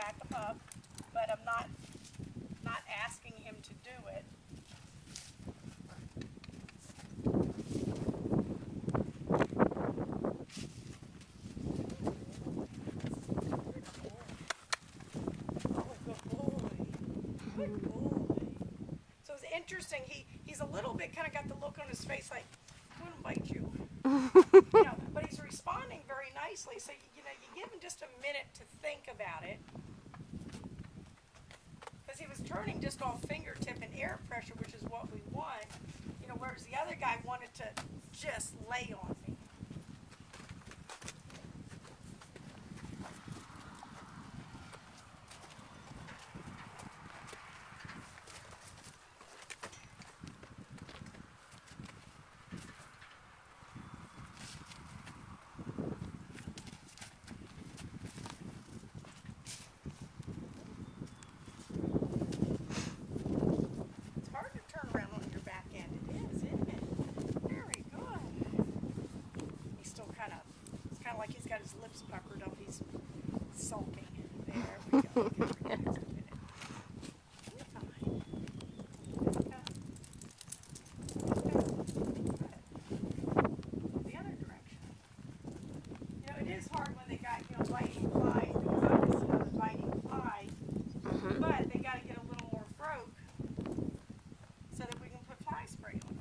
back him up, but I'm not asking him to do it. Good boy. So it's interesting. He's a little bit kind of got the look on his face like, I want to bite you. But he's responding very nicely. So you give him just a minute to think about it, because he was turning just off fingertip and air pressure, which is what we want. Whereas the other guy wanted to just lay on me. Like he's got his lips puckered up. He's sulking. There we go. Okay, just a minute. You're fine. The other direction. It is hard when they got, biting flies, because obviously another biting fly. But they got to get a little more broke so that we can put fly spray on them.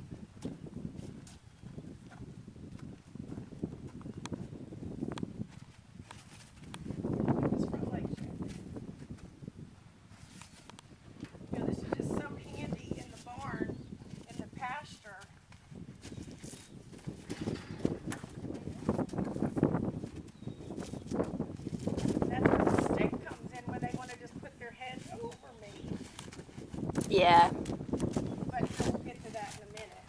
Yeah. But we'll get to that in a minute.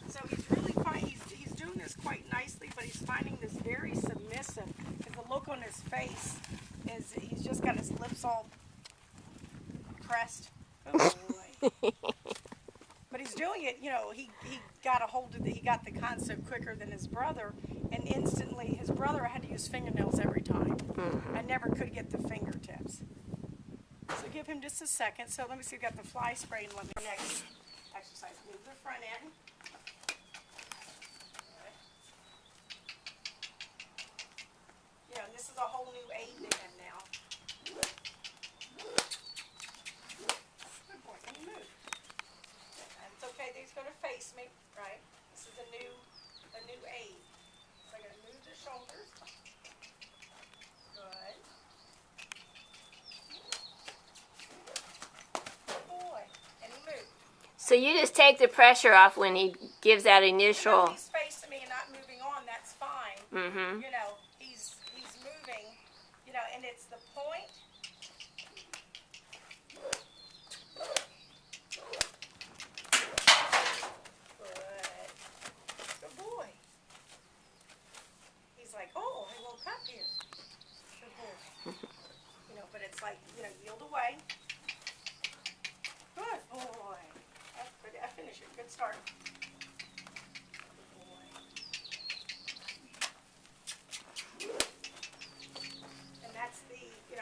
So he's really fine. He's doing this quite nicely, but he's finding this very submissive. Because the look on his face is he's just got his lips all pressed. Oh boy. But he's doing it, he got a hold of it. He got the concept quicker than his brother, and instantly his brother had to use fingernails every time. I never could get the fingertips. So give him just a second. So let me see, we've got the fly spray, and let me next exercise. Move the front end. This is a whole new aid to him now. Good boy, let me move. It's okay, these going to face me, right? This is a new aid. So I'm going to move the shoulders. Good. So you just take the pressure off when he gives that initial. He's facing me and not moving on. That's fine. He's moving. And it's the point. Good boy. He's like, oh, I woke up here. Good boy. But it's like, yield away. Good boy. I finish it. Good start. And that's the,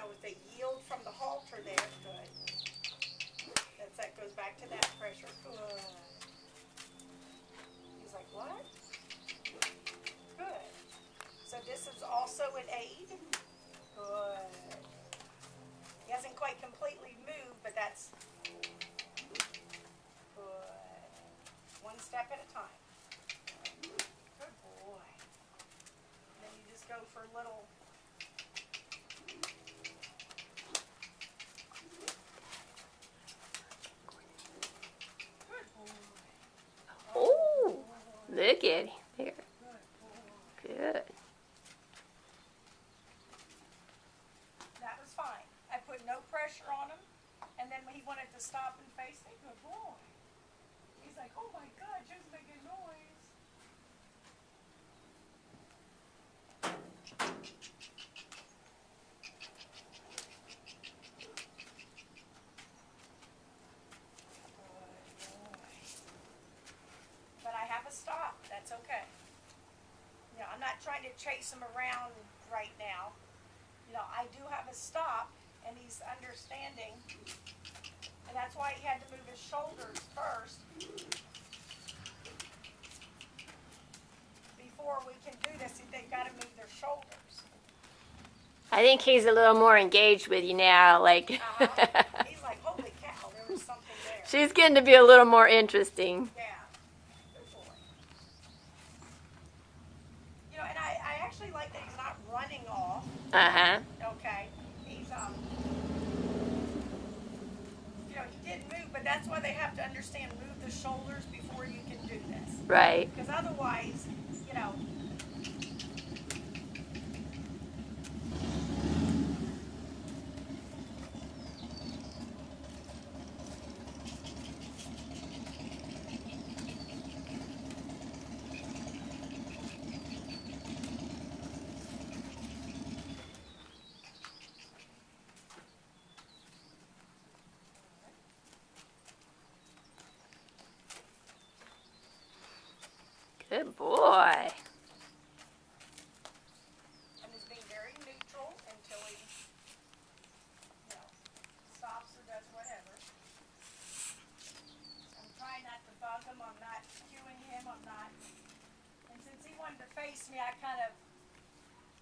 with the yield from the halter there. Good. That goes back to that pressure. Good. He's like, what? Good. So this is also an aid. Good. He hasn't quite completely moved, but that's one step at a time. Good boy. And then you just go for little. Good boy. Oh, look at him there. Good. That was fine. I put no pressure on him, and then when he wanted to stop and face me, good boy. He's like, oh my God, just making noise. But I have a stop. That's okay. I'm not trying to chase him around right now. you know, I do have a stop, and he's understanding, and that's why he had to move his shoulders first before we can do this. They've got to move their shoulders. I think he's a little more engaged with you now. Like, He's like, holy cow, there was something there. she's getting to be a little more interesting. Yeah. Good boy. You know, and I actually like that he's not running off. Uh-huh. Okay. He's you know, he did move, but that's why they have to understand, move the shoulders before you can do this. Right. Because otherwise, you know. Good boy. And he's being very neutral until he, you know, stops or does whatever. I'm trying not to bug him. I'm not cueing him. I'm not. And since he wanted to face me, I kind of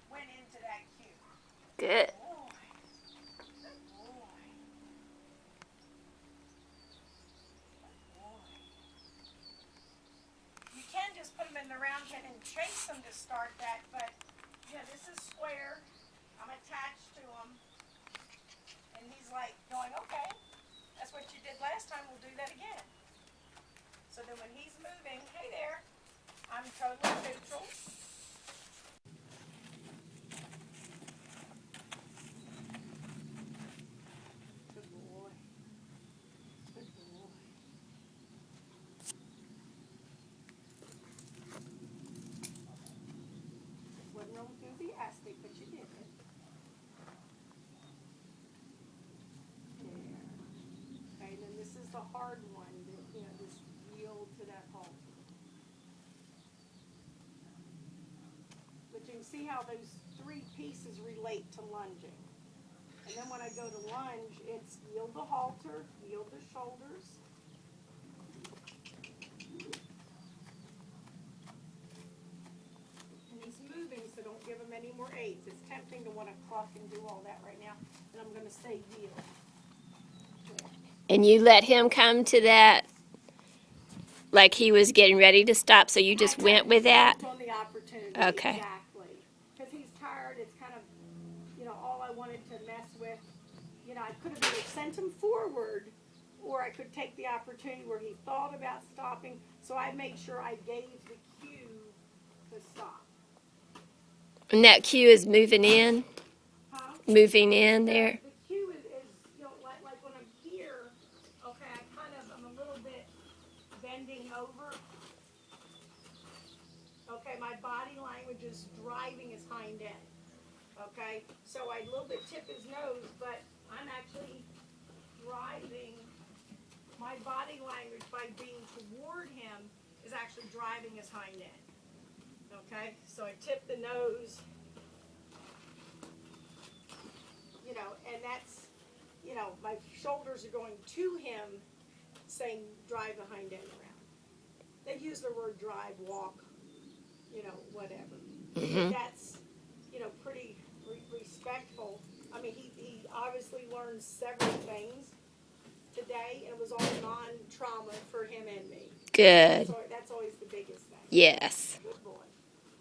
went into that cue. Good. Boy. Good boy. Good boy. You can just put him in the round pen and chase him to start that, but yeah, this is square. I'm attached to him. And he's like going, okay, that's what you did last time, we'll do that again. So then when he's moving, hey there, I'm totally neutral. Good boy. Good boy. Wasn't real enthusiastic, but you did it. There. Okay, and then this is the hard one, that, you know, just yield to that halter. But you can see how those three pieces relate to lunging. And then when I go to lunge, it's yield the halter, yield the shoulders. And he's moving, so don't give him any more aids. It's tempting to want to cluck and do all that right now. And I'm going to say yield. There. And you let him come to that, like he was getting ready to stop, so you just went with that? On the opportunity. Okay. Exactly. Because he's tired. It's kind of, you know, all I wanted to mess with. You know, I could have either sent him forward, or I could take the opportunity where he thought about stopping. So I made sure I gave the cue to stop. And that cue is moving in? Huh? Moving in there? The cue is you know, like when I'm here, okay, I'm a little bit bending over. Okay, my body language is driving his hind end. Okay, so I a little bit tip his nose, but I'm actually driving my body language by being toward him is actually driving his hind end. Okay, so I tip the nose, you know, and that's, you know, my shoulders are going to him, saying drive the hind end around. They use the word drive, walk, you know, whatever. Mm-hmm. That's, you know, pretty respectful. I mean, he obviously learned several things today, and it was all non-trauma for him and me. Good. So that's always the biggest thing. Yes. Good boy.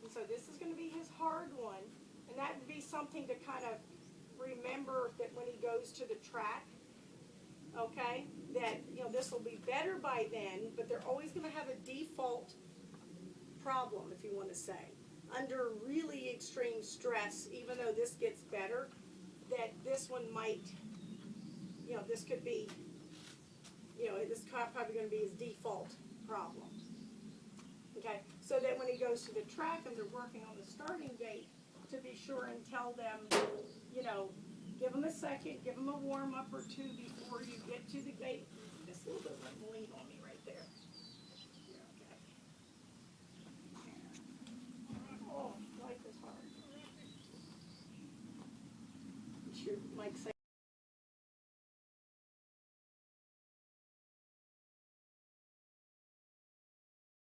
And so this is going to be his hard one, and that would be something to kind of remember that when he goes to the track, okay, that, you know, this will be better by then, but they're always going to have a default problem, if you want to say. Under really extreme stress, even though this gets better, that this one might, you know, this could be, you know, this is probably going to be his default problem. Okay, so that when he goes to the track and they're working on the starting gate, to be sure and tell them, you know, give them a second, give them a warm up or two before you get to the gate. Just a little bit of lean on me right there. Okay. Oh, life is hard. your, like say